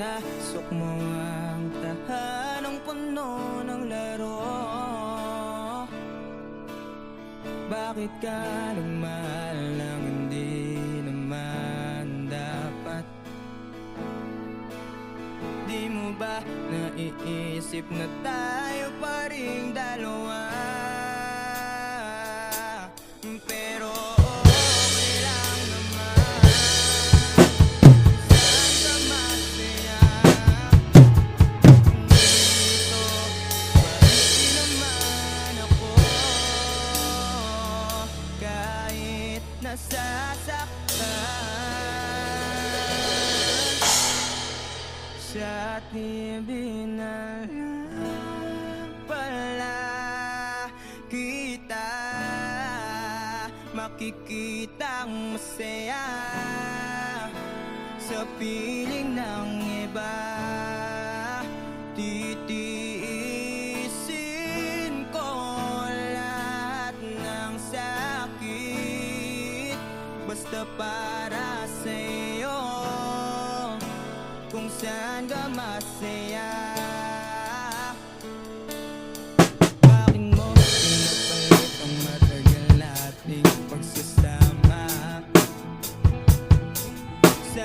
Pinasok mo ang tahanang puno ng laro. Bakit ka nagmahal nang hindi naman dapat? Di mo ba naiisip na tayo pa ring dalawa? Pero okay lang naman. Saan ka masaya? Dito pa rin naman ako. Kahit nasasaktan sa TV na lang pala kita makikitang masaya sa piling ng iba. Titiisin ko lahat ng sakit basta para sa'yo. Kung saan ka masaya, bakit mo pinapalit ang matagal nating pagsasama? Sa